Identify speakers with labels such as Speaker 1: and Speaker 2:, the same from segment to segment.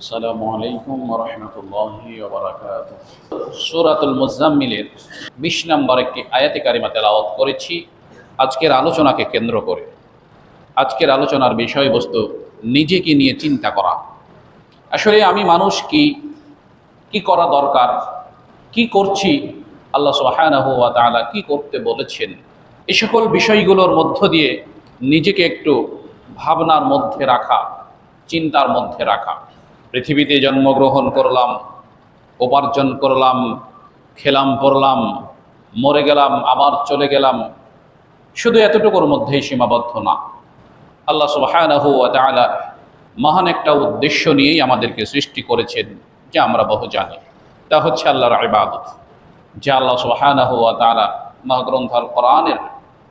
Speaker 1: আসসালামু আলাইকুম ওয়া রাহমাতুল্লাহি ওয়া বারাকাতুহু। সূরাতুল মুজাম্মিলের ২০ নম্বর একটি আয়াতে কারিমা তেলাওয়াত করেছি আজকের আলোচনাকে কেন্দ্র করে। আজকের আলোচনার বিষয়বস্তু নিজেকে নিয়ে চিন্তা করা। আসলে আমি মানুষ কি করা দরকার, কি করছি, আল্লাহ সুবহানাহু ওয়া তাআলা কি করতে বলেছেন, এই সকল বিষয়গুলোর মধ্য দিয়ে নিজেকে একটু ভাবনার মধ্যে রাখা, চিন্তার মধ্যে রাখা। পৃথিবীতে জন্মগ্রহণ করলাম, উপার্জন করলাম, খেলাম পড়লাম, মরে গেলাম, আবার চলে গেলাম, শুধু এতটুকুর মধ্যেই সীমাবদ্ধ না। আল্লাহ সুবহানাহু ওয়া তাআলা মহান একটা উদ্দেশ্য নিয়েই আমাদেরকে সৃষ্টি করেছেন, যা আমরা বহু জানি। তা হচ্ছে আল্লাহর ইবাদত, যা আল্লাহ সুবহানাহু ওয়া তাআলা মহাগ্রন্থ আল কোরআনের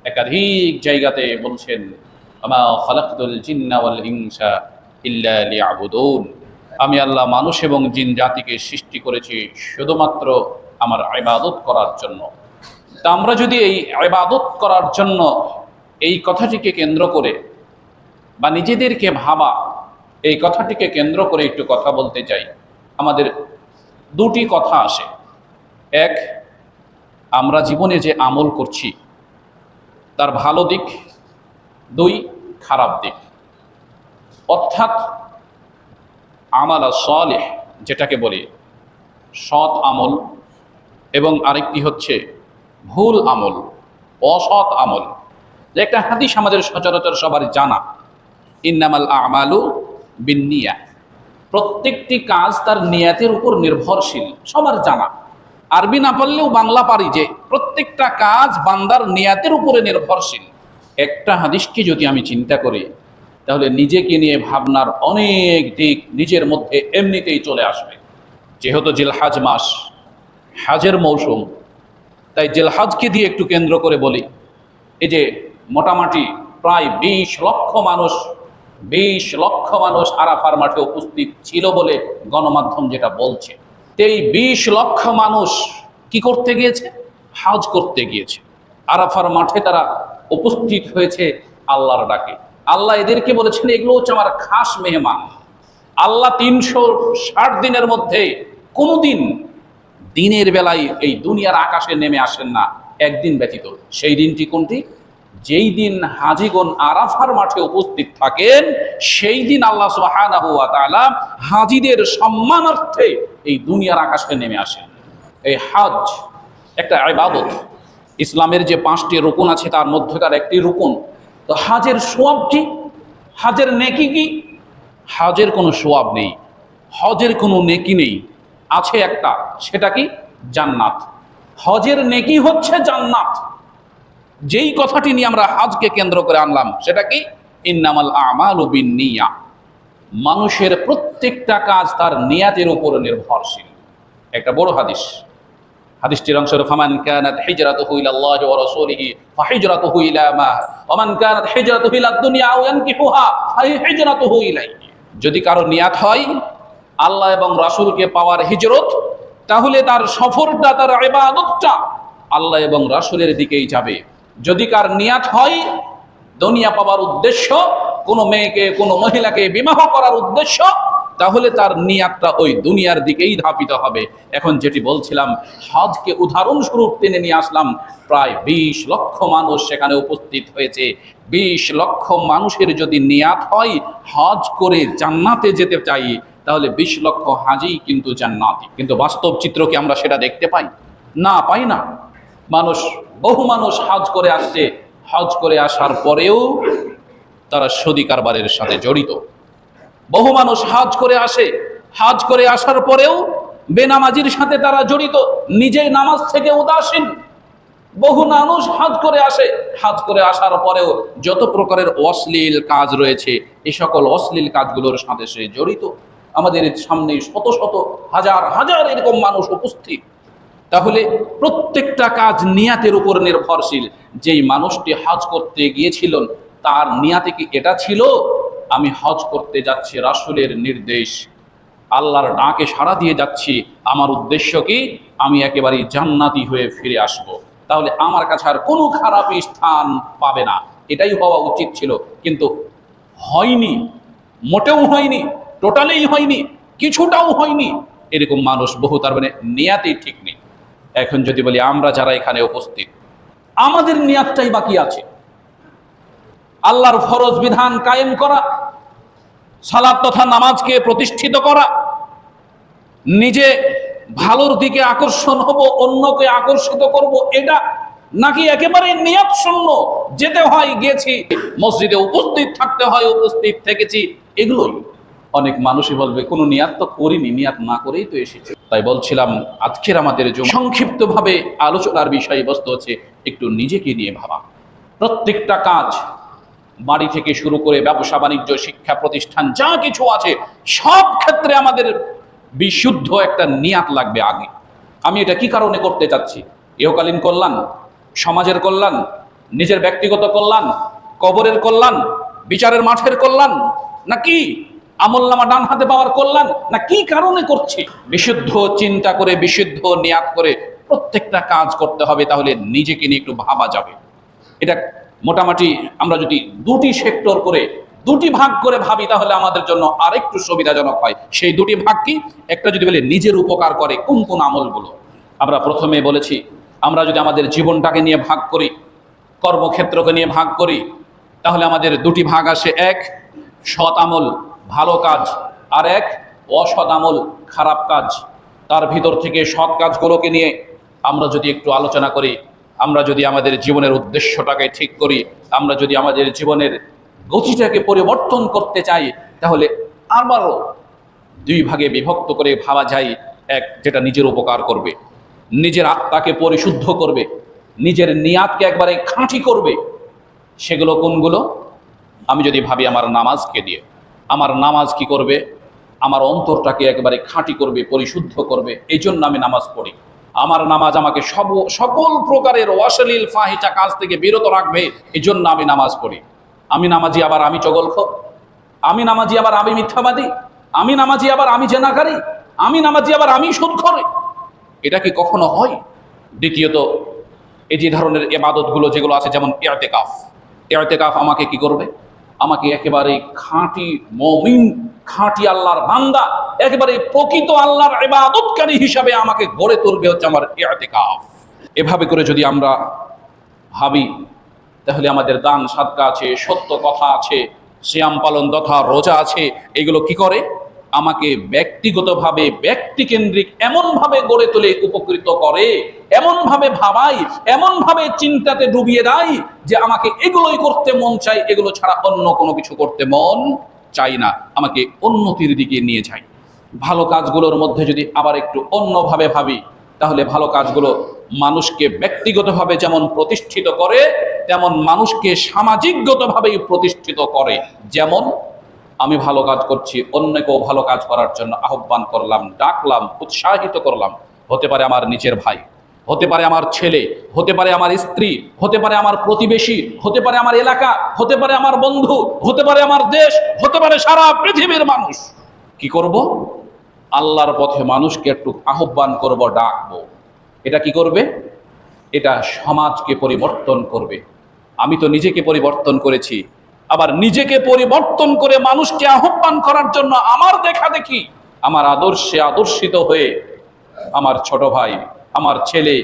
Speaker 1: একাধিক জায়গাতে বলছেন, আমা খালাকতুল জিন্না ওয়াল ইনসা ইল্লা লিয়াবুদুন। আমি আল্লাহ মানুষ এবং জিন জাতিকে সৃষ্টি করেছি শুধুমাত্র আমার ইবাদত করার জন্য। তা আমরা যদি এই ইবাদত করার জন্য এই কথাটিকে কেন্দ্র করে বা নিজেদেরকে ভাবা এই কথাটিকে কেন্দ্র করে একটু কথা বলতে চাই, আমাদের দুটি কথা আসে। এক, আমরা জীবনে যে আমল করছি তার ভালো দিক, দুই, খারাপ দিক। অর্থাৎ আমাল সালেহ যেটাকে বলি সৎ আমল, এবং আরেকটি হচ্ছে ভুল আমল, অসৎ আমল। যে একটা হাদিস আমাদের সচরাচর সবার জানা, ইন্নামাল আমালু বিন্নিয়াহ, প্রত্যেকটি কাজ তার নিয়াতের উপর নির্ভরশীল, সবার জানা। আরবি না পারলেও বাংলা পারি যে প্রত্যেকটা কাজ বান্দার নিয়াতের উপরে নির্ভরশীল। একটা হাদিসকে যদি আমি চিন্তা করি তাহলে নিজেকে নিয়ে ভাবনার অনেক দিক নিজের মধ্যে এমনিতেই চলে আসবে। যেহেতু জিলহাজ মাস, হাজের মৌসুম, তাই জিলহাজকে দিয়ে একটু কেন্দ্র করে বলি, এই যে মোটামুটি প্রায় ২০ লক্ষ মানুষ আরাফার মাঠে উপস্থিত ছিল বলে গণমাধ্যম যেটা বলছে। এই ২০ লক্ষ মানুষ কি করতে গিয়েছে? হজ করতে গিয়েছে। আরাফার মাঠে তারা উপস্থিত হয়েছে আল্লাহর ডাকে। আল্লাহ এদেরকে বলেছেন, এগুলো হচ্ছে আমার খাস মেহমান। আল্লাহ ৩৬০ দিনের মধ্যে কোনোদিন দিনের বেলায় এই দুনিয়ার আকাশে নেমে আসেন না, একদিন ব্যতীত। সেই দিনটি কোনটি? যেই দিন হাজীগণ আরাফার মাঠে উপস্থিত থাকেন, সেই দিন আল্লাহ সুবহানাহু ওয়া তাআলা হাজীদের সম্মানার্থে এই দুনিয়ার আকাশে নেমে আসেন। এই হজ একটা ইবাদত। ইসলামের যে ৫টি রুকুন আছে তার মধ্যকার একটি রুকুন। তো হজের সওয়াব কি? হজের নেকি কি? হজের কোনো সওয়াব নেই, হজের কোনো নেকি নেই। আছে একটা, সেটা কি? জান্নাত। হজের নেকি হচ্ছে জান্নাত। যেই কথাটি নিয়ে আমরা হজকে কেন্দ্র করে আনলাম সেটা কি? ইন্নামাল আমালু বিন্নিয়াহ, মানুষের প্রত্যেকটা কাজ তার নিয়াতের উপর নির্ভরশীল। একটা বড় হাদিস, হাদিসটির অংশ হলো, ফামান কানাত হিজরাতুহু ইলাল্লাহি ওয়া রাসূলিহি ফাহিজরাতুহু ইলা মা ওয়া মান কানাত হিজরাতুহু ইলাদ দুনিয়া আও ইয়ানকিহুহা ফাহিজরাতুহু ইলাইহি। যদি কারো নিয়াত হয় আল্লাহ এবং রাসূলকে পাওয়ার হিজরত, তাহলে তার সফরটা, তার ইবাদতটা আল্লাহ এবং রাসূলের দিকেই যাবে। যদি কার নিয়াত হয় দুনিয়া পাওয়ার উদ্দেশ্য, কোনো মেয়েকে, কোনো মহিলাকে বিবাহ করার উদ্দেশ্য, তাহলে তার নিয়াতটা ওই দুনিয়ার দিকেই ধাবিত হবে। এখন যেটি বলছিলাম, হজকে উদাহরণস্বরূপ টেনে নিয়ে আসলাম। প্রায় ২০ লক্ষ মানুষ সেখানে উপস্থিত হয়েছে। ২০ লক্ষ মানুষের যদি নিয়াত হয় হজ করে জান্নাতে যেতে চাই, তাহলে ২০ লক্ষ হাজী কিন্তু জান্নাতি। কিন্তু বাস্তব চিত্র কি আমরা সেটা দেখতে পাই? না, পাই না। বহু মানুষ হজ করে আসছে, হজ করে আসার পরেও তারা সুদী কারবারের সাথে জড়িত। বহু মানুষ হজ করে আসে, হজ করে আসার পরেও বেনামাজির সাথে তারা জড়িত, নিজেই নামাজ থেকে উদাসীন। বহু মানুষ হজ করে আসে, হজ করে আসার পরেও যত প্রকারের অশ্লীল কাজ রয়েছে এই সকল অশ্লীল কাজগুলোর সাথে সে জড়িত। আমাদের সামনে শত শত হাজার হাজার এরকম মানুষ উপস্থিত। তাহলে প্রত্যেকটা কাজ নিয়াতের উপর নির্ভরশীল। যেই মানুষটি হজ করতে গিয়েছিলেন তার নিয়াতে কি এটা ছিল, আমি হজ করতে যাচ্ছি রাসূলের নির্দেশ, আল্লাহর ডাকে সাড়া দিয়ে যাচ্ছি, আমার উদ্দেশ্য কি? আমি একেবারে জান্নাতি হয়ে ফিরে আসব। তাহলে আমার কাছে আর কোনো খারাপ স্থান পাবে না, এটাই হওয়া উচিত ছিল। কিন্তু হয়নি, মোটেও হয়নি, টোটালেই হয়নি। কিছুটাও হয়নি, এরকম মানুষ বহু। তার মানে নিয়াতেই ঠিক নেই। এখন যদি বলি আমরা যারা এখানে উপস্থিত, আমাদের নিয়াতটাই বাকি আছে। আল্লাহর ফরজ বিধান কায়েম করা, সালাত তথা নামাজকে প্রতিষ্ঠিত করা, নিজে ভালোর দিকে আকর্ষণ হব, অন্যকে আকর্ষিত করব, এটা নাকি একেবারে নিয়াত শূন্য, যেতে হয় গেছি, মসজিদে উপস্থিত থাকতে হয় উপস্থিত থেকেছি, এগুলোই। অনেক মানুষই বলবে কোনো নিয়াত তো করিনি, নিয়াত না করেই তো এসেছে। তাই বলছিলাম আজকের আমাদের সংক্ষিপ্তভাবে আলোচনার বিষয়বস্তু হচ্ছে একটু নিজেকে নিয়ে ভাবা। প্রত্যেকটা কাজ, বাড়ি থেকে শুরু করে ব্যবসা বাণিজ্য, শিক্ষা প্রতিষ্ঠান, যা কিছু আছে সব ক্ষেত্রে আমাদের বিশুদ্ধ একটা নিয়াত লাগবে আগে। আমি এটা কি কারণে করতে চাচ্ছি? ইহকালীন কল্যাণ, সমাজের কল্যাণ, নিজের ব্যক্তিগত কল্যাণ, কবরের কল্যাণ, বিচারের মাঠের কল্যাণ, নাকি আমলনামা ডান হাতে পাওয়ার কল্যাণ, না কি কারণে করছি? বিশুদ্ধ চিন্তা করে, বিশুদ্ধ নিয়াত করে প্রত্যেকটা কাজ করতে হবে, তাহলে নিজেকে নিয়ে একটু ভাবা যাবে। এটা মোটামুটি আমরা যদি দুটি সেক্টর করে, দুটি ভাগ করে ভাবি, তাহলে আমাদের জন্য আরেকটু সুবিধাজনক হয়। সেই দুটি ভাগ কি? একটা যদি বলে নিজের উপকার করে কোন কোন আমলগুলো। আমরা প্রথমে বলেছি, আমরা যদি আমাদের জীবনটাকে নিয়ে ভাগ করি, কর্মক্ষেত্রকে নিয়ে ভাগ করি, তাহলে আমাদের দুটি ভাগ আসে। এক, সৎ আমল, ভালো কাজ, আর এক অসৎ আমল, খারাপ কাজ। তার ভিতর থেকে সৎ কাজগুলোকে নিয়ে আমরা যদি একটু আলোচনা করি, আমরা যদি আমাদের জীবনের উদ্দেশ্যটাকে ঠিক করি, আমরা যদি আমাদের জীবনের গতিটাকে পরিবর্তন করতে চাই, তাহলে আবারও দুই ভাগে বিভক্ত করে ভাবা যায়। এক, যেটা নিজের উপকার করবে, নিজের আত্মাকে পরিশুদ্ধ করবে, নিজের নিয়াতকে একবারে খাঁটি করবে। সেগুলো কোনগুলো? আমি যদি ভাবি আমার নামাজকে দিয়ে, আমার নামাজ কি করবে? আমার অন্তরটাকে একেবারে খাঁটি করবে, পরিশুদ্ধ করবে। এই জন্য আমি নামাজ পড়ি। আমার নামাজ আমাকে সকল প্রকারের অশ্লীল ফাহিশা কাজ থেকে বিরত রাখবে, এই জন্য আমি নামাজ পড়ি। আমি নামাজি আবার আমি চগলখোর, আমি নামাজি আবার আমি মিথ্যাবাদী, আমি নামাজি আবার আমি জেনাকারী, আমি নামাজি আবার আমি সুদখোর। এটা কি কখনো হয়? দ্বিতীয়ত, এই যে ধরনের ইবাদতগুলো যেগুলো আছে, যেমন ইতিকাফ, ইতিকাফ আমাকে কি করবে? আমাকে একেবারে খাঁটি মুমিন, খাঁটি আল্লাহর বান্দা, একেবারে প্রকৃত আল্লাহর ইবাদতকারী হিসাবে আমাকে গড়ে তুলবে হচ্ছে আমার ইতিকাফ। এভাবে করে যদি আমরা ভাবি, তাহলে আমাদের দান সাদকা আছে, সত্য কথা আছে, সিয়াম পালন তথা রোজা আছে। এগুলো কি করে? আমাকে ব্যক্তিগতভাবে, ব্যক্তিকেন্দ্রিক এমনভাবে গড়ে তোলে, উপকৃত করে, এমনভাবে ভাবাই, এমনভাবে চিন্তাতে ডুবিয়ে দেয় যে আমাকে এগুলোই করতে মন চাই, এগুলো ছাড়া অন্য কোনো কিছু করতে মন চাই না, আমাকে উন্নতির দিকে নিয়ে যায়। ভালো কাজগুলোর মধ্যে যদি আবার একটু অন্যভাবে ভাবি, তাহলে ভালো কাজগুলো মানুষকে ব্যক্তিগতভাবে যেমন প্রতিষ্ঠিত করে, তেমন মানুষকে সামাজিকগতভাবেই প্রতিষ্ঠিত করে। যেমন আমি ভালো কাজ করছি, অন্যকেও ভালো কাজ করার জন্য আহ্বান করলাম, ডাকলাম, উৎসাহিত করলাম। হতে পারে আমার নিজের ভাই, হতে পারে আমার ছেলে, হতে পারে আমার স্ত্রী, হতে পারে আমার প্রতিবেশী, হতে পারে আমার এলাকা, হতে পারে আমার বন্ধু, হতে পারে আমার দেশ, হতে পারে সারা পৃথিবীর মানুষ। কি করব? আল্লাহর পথে মানুষকে একটু আহ্বান করব, ডাকবো। এটা কি করবে? এটা সমাজকে পরিবর্তন করবে। আমি তো নিজেকে পরিবর্তন করেছি, আবার নিজেকে পরিবর্তন করে মানুষকে আহ্বান করার জন্য আমার দেখা দেখি, আমার আদর্শে আদর্শিত হয়ে আমার ছোট ভাই, আমার ছেলে,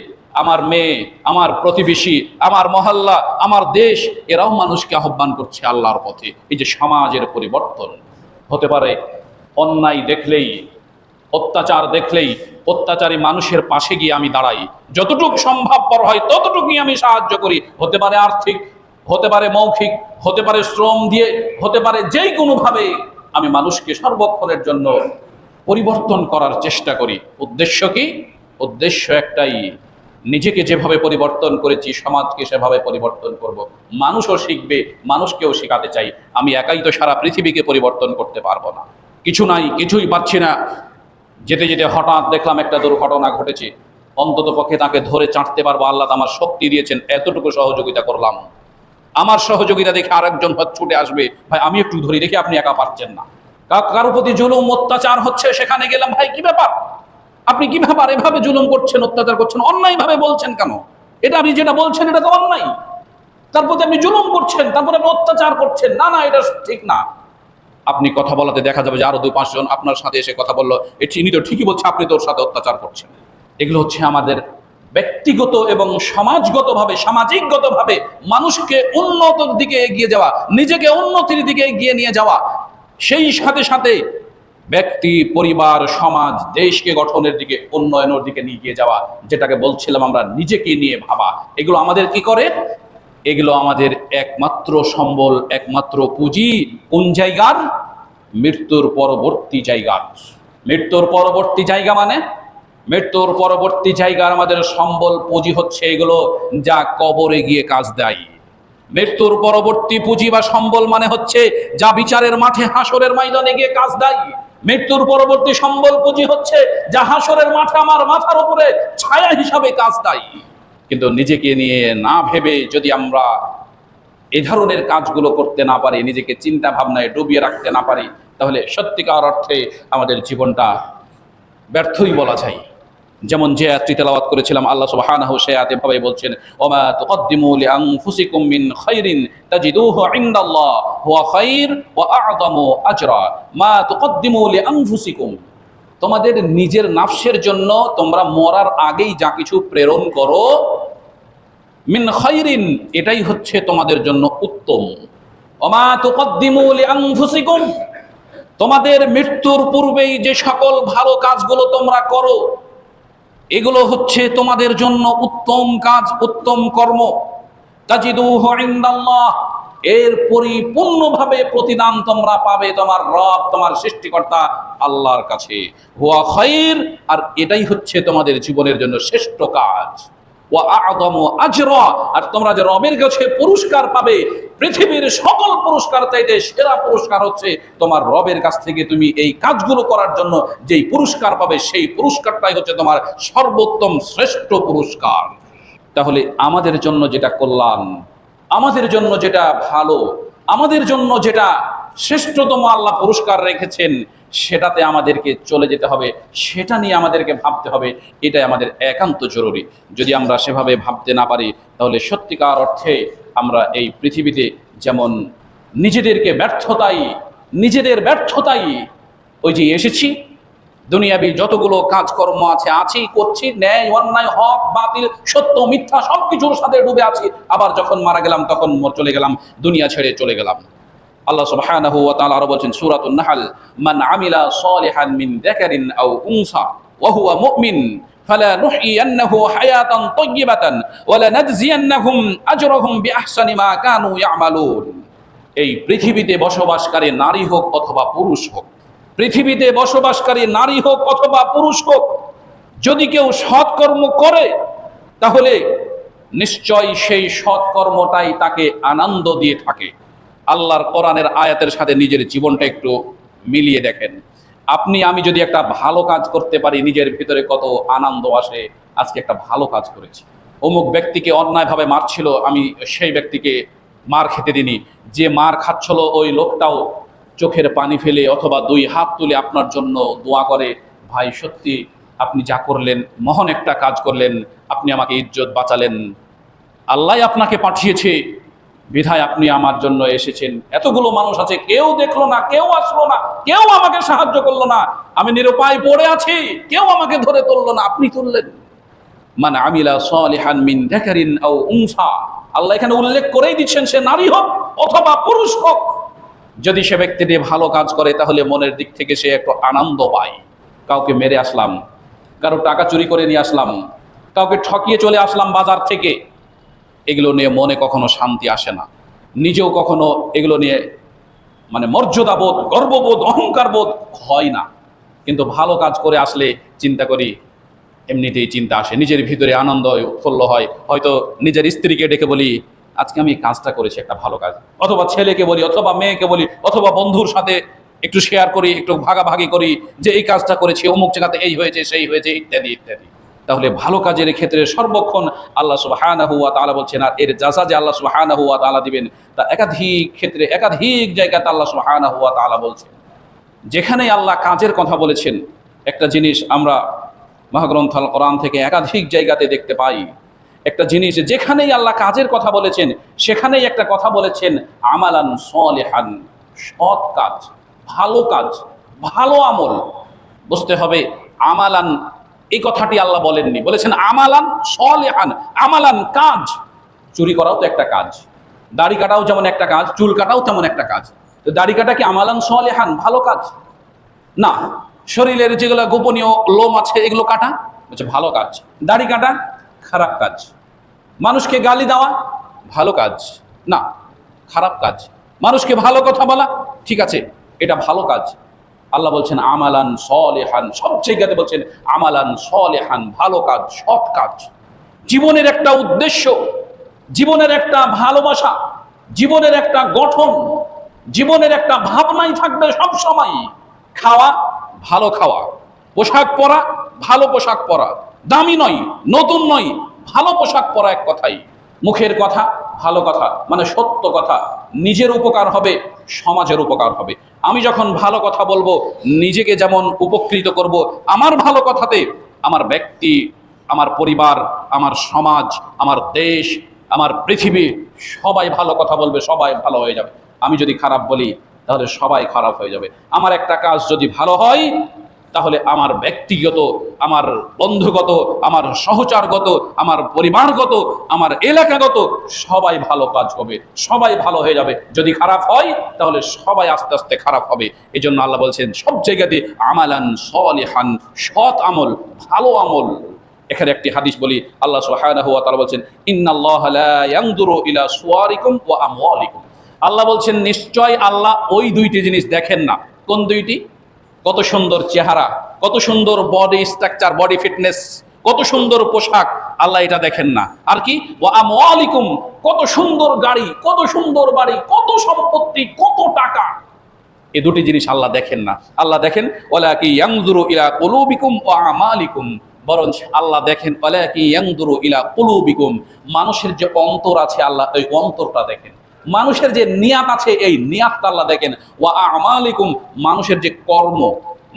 Speaker 1: আমার মেয়ে, আমার প্রতিবেশী, আমার মহল্লা, আমার দেশ, এরাও মানুষকে আহ্বান করছে আল্লাহর পথে। এই যে সমাজের পরিবর্তন হতে পারে। অন্যায় দেখলেই, অত্যাচার দেখলেই অত্যাচারী মানুষের পাশে গিয়ে আমি দাঁড়াই, যতটুকু সম্ভবপর হয় ততটুকুই আমি সাহায্য করি। হতে পারে আর্থিক, হতে পারে মৌখিক, হতে পারে শ্রম দিয়ে, হতে পারে যেই কোনোভাবে আমি মানুষকে সর্বক্ষণের জন্য পরিবর্তন করার চেষ্টা করি। উদ্দেশ্য কি? উদ্দেশ্য একটাই, নিজেকে যেভাবে পরিবর্তন করেছি সমাজকে সেভাবে পরিবর্তন করব। মানুষও শিখবে, মানুষকেও শেখাতে চাই। আমি একাই তো সারা পৃথিবীকে পরিবর্তন করতে পারবো না। কিছু নাই, কিছুই পাচ্ছি না। যেতে যেতে হঠাৎ দেখলাম একটা দুর্ঘটনা ঘটেছে, অন্তত পক্ষে তাকে ধরে চাটতে পারবো, আল্লাহ আমার শক্তি দিয়েছেন, এতটুকু সহযোগিতা করলাম। আমার সহযোগিতা দেখে আরেকজন ছুটে আসবে, ভাই আমি একটু ধরি, দেখে আপনি একা পারছেন না। কারো প্রতি জুলুম অত্যাচার হচ্ছে, সেখানে গেলাম, ভাই কি ব্যাপার, আপনি কি ব্যাপার, এভাবে জুলুম করছেন, অত্যাচার করছেন, অন্যায় ভাবে বলছেন কেন? এটা আপনি যেটা বলছেন এটা তো অন্যায়, তার প্রতি আপনি জুলুম করছেন, তারপরে আপনি অত্যাচার করছেন, না না এটা ঠিক না। আপনি কথা বলাতে দেখা যাবে যে আরো 2-5 জন আপনার সাথে এসে কথা বললো, ইনি তো ঠিকই বলছে, আপনি তোর সাথে অত্যাচার করছেন। এগুলো হচ্ছে আমাদের ব্যক্তিগত এবং সমাজগতভাবে, সামাজিকগতভাবে মানুষকে উন্নতির দিকে এগিয়ে যাওয়া, নিজেকে উন্নতির দিকে এগিয়ে নিয়ে যাওয়া, সেই সাথে সাথে ব্যক্তি, পরিবার, সমাজ, দেশকে গঠনের দিকে, উন্নয়নের দিকে নিয়ে গিয়ে যাওয়া, যেটাকে বলছিলাম আমরা নিজেকে নিয়ে ভাবা। এগুলো আমাদের কি করে? এগুলো আমাদের একমাত্র সম্বল, একমাত্র পুঁজি কোন জায়গার? মৃত্যুর পরবর্তী জায়গার। মৃত্যুর পরবর্তী জায়গা মানে মৃত্যুর পরবর্তী জায়গার আমাদের সম্বল, পুঁজি হচ্ছে এগুলো যা কবরে গিয়ে কাজ দেয়। মৃত্যুর পরবর্তী পুঁজি বা সম্বল মানে হচ্ছে যা বিচারের মাঠে, হাসরের ময়দানে গিয়ে কাজ দেয়। মৃত্যুর পরবর্তী সম্বল, পুঁজি হচ্ছে যা হাসরের মাঠে আমার মাথার উপরে ছায়া হিসাবে কাজ দেয়। কিন্তু নিজেকে নিয়ে না ভেবে যদি আমরা এই ধরনের কাজগুলো করতে না পারি, নিজেকে চিন্তা ভাবনায় ডুবিয়ে রাখতে না পারি, তাহলে সত্যিকার অর্থে আমাদের জীবনটা ব্যর্থই বলা যায়। যেমন যে আয়াতটি তেলাওয়াত করেছিলাম, আল্লাহ সুবহানাহু সে আয়াতে ভাবে বলছেন, ওমা তুকদ্দিমু লিআনফুসিকুম মিন খাইরিন তাজিদুহু ইনদাল্লাহ হুয়া খাইর ওয়া আ'যামু আজরা। মা তুকদ্দিমু লিআনফুসিকুম, তোমাদের নিজের নাফসের জন্য তোমরা মরার আগেই যা কিছু প্রেরণ করো, মিন খাইরিন, এটাই হচ্ছে তোমাদের জন্য উত্তম। ওমা তুকদ্দিমু লিআনফুসিকুম, তোমাদের মৃত্যুর পূর্বেই যে সকল ভালো কাজগুলো তোমরা করো, এগুলো হচ্ছে তোমাদের জন্য উত্তম কাজ, উত্তম কর্ম। তাজিদুহু ইনদাল্লাহ, এর পরিপূর্ণভাবে প্রতিদান তোমরা পাবে তোমার রব, তোমার সৃষ্টিকর্তা আল্লাহর কাছে। হুয়া খাইর, আর এটাই হচ্ছে তোমাদের জীবনের জন্য শ্রেষ্ঠ কাজ। ওয়া আ'যামু আজরা, আর তোমরা যে রবের কাছে পুরস্কার পাবে, পৃথিবীর সকল পুরস্কার চাইতে সেরা পুরস্কার হচ্ছে তোমার রবের কাছ থেকে তুমি এই কাজগুলো করার জন্য যেই পুরস্কার পাবে, সেই পুরস্কারটাই হচ্ছে তোমার সর্বোত্তম শ্রেষ্ঠ পুরস্কার। তাহলে আমাদের জন্য যেটা কল্যাণ, আমাদের জন্য যেটা ভালো, আমাদের জন্য যেটা শ্রেষ্ঠতম আল্লাহ পুরস্কার রেখেছেন, সেটাতে আমাদেরকে চলে যেতে হবে, সেটা নিয়ে আমাদেরকে ভাবতে হবে। এটাই আমাদের একান্ত জরুরি। যদি আমরা সেভাবে ভাবতে না পারি, তাহলে সত্যিকার অর্থে আমরা এই পৃথিবীতে যেমন নিজেদের ব্যর্থতাই ওই যে এসেছি, দুনিয়াবি যতগুলো কাজকর্ম আছি করছি, ন্যায় অন্যায়, হক বাতিল, সত্য মিথ্যা সবকিছুর সাথে ডুবে আছি। আবার যখন মারা গেলাম তখন চলে গেলাম, দুনিয়া ছেড়ে চলে গেলাম। আল্লাহ সুবহানাহু ওয়া তাআলা আরো বলছেন সূরাতুন নাহল, মান আমিলা সালিহান মিন যাকারিন আও উনসা ওয়া হুয়া মুমিন ফালানুহইয়ান্নাহু হায়াতান তাইয়্যিবাতান ওয়া লানাজজিয়ান্নাহুম আজরাহুম বিআহসানি মা কানু ইয়ামালুন। এই পৃথিবীতে বসবাসকারী নারী হোক অথবা পুরুষ হোক, পৃথিবীতে বসবাসকারী নারী হোক অথবা পুরুষ হোক, যদি কেউ সৎকর্ম করে, তাহলে নিশ্চয় সেই সৎকর্মটাই তাকে আনন্দ দিয়ে থাকে। আল্লাহর কোরআনের আয়াতের সাথে নিজের জীবনটা একটু মিলিয়ে দেখেন। আপনি আমি যদি একটা ভালো কাজ করতে পারি, নিজের ভিতরে কত আনন্দ আসে। আজকে একটা ভালো কাজ করেছি, অমুক ব্যক্তিকে অন্যায়ভাবে মারছিল, আমি সেই ব্যক্তিকে মার খেতে দিনি। যে মার খাচ্ছিল ওই লোকটাও চোখের পানি ফেলে অথবা 2 হাত তুলে আপনার জন্য দোয়া করে, ভাই সত্যি আপনি যা করলেন মহান একটা কাজ করলেন, আপনি আমাকে ইজ্জত বাঁচালেন, আল্লাহ আপনাকে পাঠিয়েছে, বিধায় আপনি আমার জন্য এসেছেন। এতগুলো মানুষ আছে, কেউ দেখলো না, কেউ আসলো না, কেউ আমাকে সাহায্য করলো না, আমি নিরুপায় পড়ে আছি, কেউ আমাকে ধরে তুললো না, আপনি তুললেন। মান আমিলা সালিহান মিন যাকারিন আও উনসা, আল্লাহ এখানে উল্লেখ করেই দিচ্ছেন, সে নারী হোক অথবা পুরুষ হোক, যদি সে ব্যক্তিটি ভালো কাজ করে, তাহলে মনের দিক থেকে সে একটু আনন্দ পায়। কাউকে মেরে আসলাম, কারো টাকা চুরি করে নিয়ে আসলাম, কাউকে ঠকিয়ে চলে আসলাম বাজার থেকে, এগুলো নিয়ে মনে কখনো শান্তি আসে না, নিজেও কখনো এগুলো নিয়ে মর্যাদাবোধ, গর্ববোধ, অহংকার বোধ হয় না। কিন্তু ভালো কাজ করে আসলে চিন্তা করি, এমনিতেই চিন্তা আসে, নিজের ভিতরে আনন্দ উৎফুল্ল হয়। হয়তো নিজের স্ত্রীকে ডেকে বলি, আজকে আমি কাজটা করেছি, একটা ভালো কাজ, অথবা ছেলেকে বলি, অথবা মেয়েকে বলি, অথবা বন্ধুর সাথে একটু শেয়ার করি, একটু ভাগাভাগি করি যে এই কাজটা করেছি, অমুক জায়গাতে এই হয়েছে, সেই হয়েছে, ইত্যাদি ইত্যাদি। তাহলে ভালো কাজের ক্ষেত্রে সর্বক্ষণ আল্লাহ সুবহানাহু ওয়া তাআলা বলছেন, আর এর যাজা যে আল্লাহ সুবহানাহু ওয়া তাআলা দিবেন তা একাধিক ক্ষেত্রে, একাধিক জায়গাতে আল্লাহ সুবহানাহু ওয়া তাআলা বলছেন। যেখানেই আল্লাহ কাজের কথা বলেছেন, একটা জিনিস আমরা মহাগ্রন্থ আল কোরআন থেকে একাধিক জায়গাতে দেখতে পাই। একটা জিনিস যেখানেই আল্লাহ কাজের কথা বলেছেন, সেখানেই একটা কথা বলেছেন, আমালান সালিহান, সৎ কাজ, ভালো কাজ, ভালো আমল। বুঝতে হবে আমালান এই কথাটি আল্লাহ বলেননি, বলেছেন আমালান সলিহান, আমালান কাজ। চুরি করাও তো একটা কাজ, দাড়ি কাটাও যেমন একটা কাজ, চুল কাটাও তেমন একটা কাজ। তো দাড়ি কাটা কি আমালান সলিহান ভালো কাজ? না। শরীরের যেগুলো গোপনীয় লোম আছে এগুলো কাটা হচ্ছে ভালো কাজ। দাড়ি কাটা খারাপ কাজ। মানুষকে গালি দেওয়া ভালো কাজ না, খারাপ কাজ। মানুষকে ভালো কথা বলা ঠিক আছে, এটা ভালো কাজ। আল্লাহ বলছেন আমালান সলিহান, সব জায়গাতে বলছেন আমালান সলিহান, ভালো কাজ, সৎ কাজ। জীবনের একটা উদ্দেশ্য, জীবনের একটা ভালোবাসা, জীবনের একটা গঠন, জীবনের একটা ভাবনাই থাকবে সব সময়। খাওয়া ভালো খাওয়া, পোশাক পরা ভালো পোশাক পরা, দামি নয় নতুন নয়, ভালো পোশাক পরা, এক কথাই। মুখের কথা ভালো কথা, মানে সত্য কথা, নিজের উপকার হবে, সমাজের উপকার হবে। আমি যখন ভালো কথা বলবো, নিজেকে যেমন উপকৃত করব, আমার ভালো কথাতে আমার ব্যক্তি, আমার পরিবার, আমার সমাজ, আমার দেশ, আমার পৃথিবী সবাই ভালো কথা বলবে, সবাই ভালো হয়ে যাবে। আমি যদি খারাপ বলি তাহলে সবাই খারাপ হয়ে যাবে। আমার একটা কাজ যদি ভালো হয় তাহলে আমার ব্যক্তিগত, আমার বন্ধুগত, আমার সহচারগত, আমার পরিবারগত, আমার এলাকাগত সবাই ভালো কাজ হবে, সবাই ভালো হয়ে যাবে। যদি খারাপ হয় তাহলে সবাই আস্তে আস্তে খারাপ হবে। এই জন্য আল্লাহ বলছেন সব জায়গাতে আমালান সলিহান, সৎ আমল, ভালো আমল। এখানে একটি হাদিস বলি, আল্লাহ সুবহানাহু ওয়া তাআলা বলছেন ইন্নাল্লাহা লা ইয়ানজুরু ইলা সুওয়ারিকুম ওয়া আমওয়ালিকুম। আল্লাহ বলছেন নিশ্চয় আল্লাহ ওই দুইটি জিনিস দেখেন না। কোন দুইটি? কত সুন্দর চেহারা, কত সুন্দর বডি স্ট্রাকচার, বডি ফিটনেস, কত সুন্দর পোশাক, আল্লাহ এটা দেখেন না। আর কি? ওয়া আমওয়ালিকুম, কত সুন্দর গাড়ি, কত সুন্দর বাড়ি, কত সম্পত্তি, কত টাকা, এই দুটি জিনিস আল্লাহ দেখেন না। আল্লাহ দেখেন ওয়ালাকি ইয়ানজুরু ইলা কুলুবিকুম ওয়া আমালিকুম, বরং আল্লাহ দেখেন ওয়ালাকি ইয়ানজুরু ইলা কুলুবিকুম, মানুষের যে অন্তর আছে আল্লাহ এই অন্তরটা দেখেন। মানুষের যে নিয়াত আছে এই নিয়াতটা আল্লাহ দেখেন। ওয়া আমালিকুম, মানুষের যে কর্ম,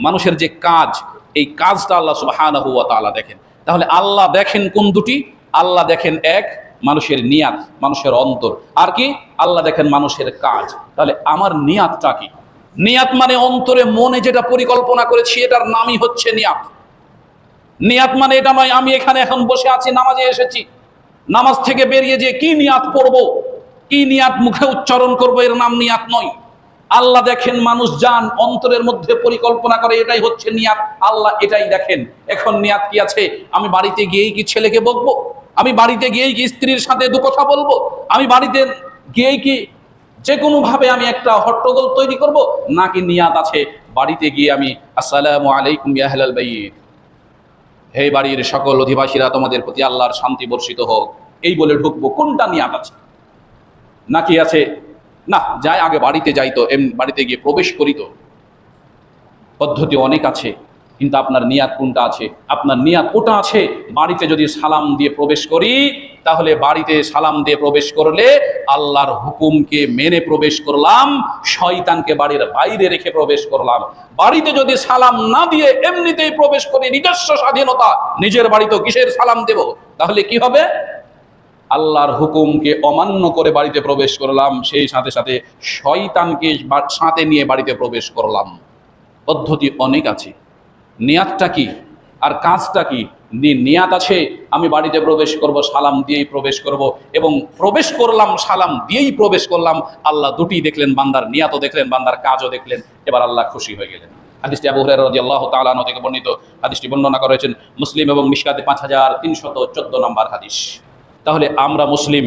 Speaker 1: মানুষের যে কাজ, এই কাজটা আল্লাহ সুবহানাহু ওয়া তাআলা দেখেন। তাহলে আল্লাহ দেখেন কোন দুটি? আল্লাহ দেখেন এক, মানুষের নিয়াত, মানুষের অন্তর। আর কি? আল্লাহ দেখেন মানুষের কাজ। তাহলে আমার নিয়াতটা কি? নিয়াত মানে অন্তরে, মনে যেটা পরিকল্পনা করেছি এটার নামই হচ্ছে নিয়াত। নিয়াত মানে এটা নয় আমি এখানে এখন বসে আছি, নামাজে এসেছি, নামাজ থেকে বেরিয়ে যে কি নিয়াত পড়বো, কি নিয়াত মুখে উচ্চারণ করবো, এর নাম নিয়াত নয়। আল্লাহ দেখেন মানুষ যান অন্তরের মধ্যে পরিকল্পনা করে, এটাই হচ্ছে নিয়াত। আল্লাহ এটাই দেখেন। এখন নিয়াত কি আছে? আমি বাড়িতে গিয়েই কি ছেলেকে বকবো? আমি বাড়িতে গিয়েই কি স্ত্রীর সাথে দু কথা বলবো? আমি বাড়িতে গিয়েই কি যে কোনো ভাবে আমি একটা হট্টগোল তৈরি করব? নাকি নিয়াত আছে বাড়িতে গিয়ে আমি আসসালামু আলাইকুম ইয়া আহলাল বাইত, হে বাড়ির সকল অধিবাসীরা তোমাদের প্রতি আল্লাহর শান্তি বর্ষিত হোক, এই বলে ঢুকবো? কোনটা নিয়াত আছে? নাকি আছে না যাই আগে বাড়িতে যাই তো, বাড়িতে গিয়ে প্রবেশ করি তো? পদ্ধতি অনেক আছে, কিন্তু আপনার নিয়াত কোনটা আছে? আপনার নিয়াত ওটা আছে বাড়িতে যদি সালাম দিয়ে প্রবেশ করি, তাহলে বাড়িতে সালাম দিয়ে প্রবেশ করলে আল্লাহর হুকুমকে মেনে প্রবেশ করলাম, শয়তানকে বাড়ির বাইরে রেখে প্রবেশ করলাম। বাড়িতে যদি সালাম না দিয়ে এমনিতেই প্রবেশ করি, নিজস্ব স্বাধীনতা, নিজের বাড়িতে কিসের সালাম দেব? তাহলে কি হবে? আল্লাহর হুকুমকে অমান্য করে বাড়িতে প্রবেশ করলাম, সেই সাথে সাথে শয়তানকে সাথে নিয়ে বাড়িতে প্রবেশ করলাম। পদ্ধতি অনেক আছে। নিয়াতটা কি আর কাজটা কি? নিয়াত আছে আমি বাড়িতে প্রবেশ করব, সালাম দিয়েই প্রবেশ করব, এবং প্রবেশ করলাম সালাম দিয়েই প্রবেশ করলাম। আল্লাহ দুটি দেখলেন, বান্দার নিয়াতও দেখলেন, বান্দার কাজও দেখলেন। এবার আল্লাহ খুশি হয়ে গেলেন। হাদিসটি আবু হুরায়রা রাদিয়াল্লাহু তাআলা আনহু থেকে বর্ণিত। হাদিসটি বর্ণনা করেছেন মুসলিম এবং মিশকাতে 5314 নম্বর হাদিস। তাহলে আমরা মুসলিম,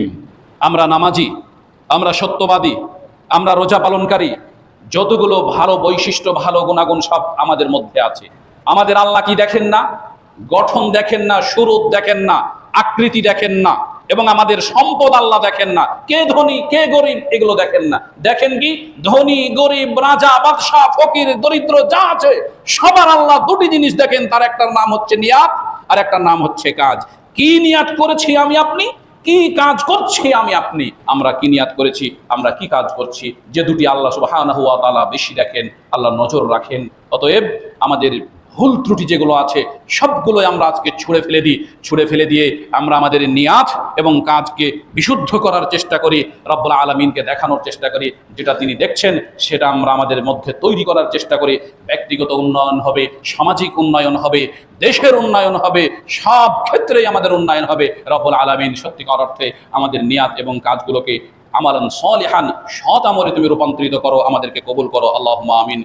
Speaker 1: আমরা নামাজি, আমরা সত্যবাদী, আমরা রোজা পালনকারী, যতগুলো ভালো বৈশিষ্ট্য, ভালো গুণাগুণ সব আমাদের মধ্যে আছে। আমাদের আল্লাহ কি দেখেন না? গঠন দেখেন না, সুরূপ দেখেন না, আকৃতি দেখেন না, এবং আমাদের সম্পদ আল্লাহ দেখেন না। কে ধনী কে গরিব এগুলো দেখেন না। দেখেন কি? ধনী গরিব, রাজা বাদশাহ, ফকির দরিদ্র যা আছে সবার আল্লাহ দুটি জিনিস দেখেন। তার একটার নাম হচ্ছে নিয়াত, আর একটা নাম হচ্ছে কাজ। কি নিয়াত করেছি আমি আপনি, কি কাজ করছি আমি আপনি, আমরা কি নিয়াত করেছি, আমরা কি কাজ করছি, যে দুটি আল্লাহ সুবহানাহু ওয়া তাআলা বেশি দেখেন, আল্লাহ নজর রাখেন। অতএব আমাদের ভুল ত্রুটি যেগুলো আছে সবগুলোই আমরা আজকে ছুঁড়ে ফেলে দিয়ে আমরা আমাদের নিয়াত এবং কাজকে বিশুদ্ধ করার চেষ্টা করি, রব্বুল আলামিনকে দেখানোর চেষ্টা করি যেটা তিনি দেখছেন সেটা আমরা আমাদের মধ্যে তৈরি করার চেষ্টা করি। ব্যক্তিগত উন্নয়ন হবে, সামাজিক উন্নয়ন হবে, দেশের উন্নয়ন হবে, সব ক্ষেত্রেই আমাদের উন্নয়ন হবে। রব্বুল আলামিন সত্যিকার অর্থে আমাদের নিয়াত এবং কাজগুলোকে আমালান সলিহান, সৎ আমলে তুমি রূপান্তরিত করো, আমাদেরকে কবুল করো। আল্লাহুম্মা আমিন।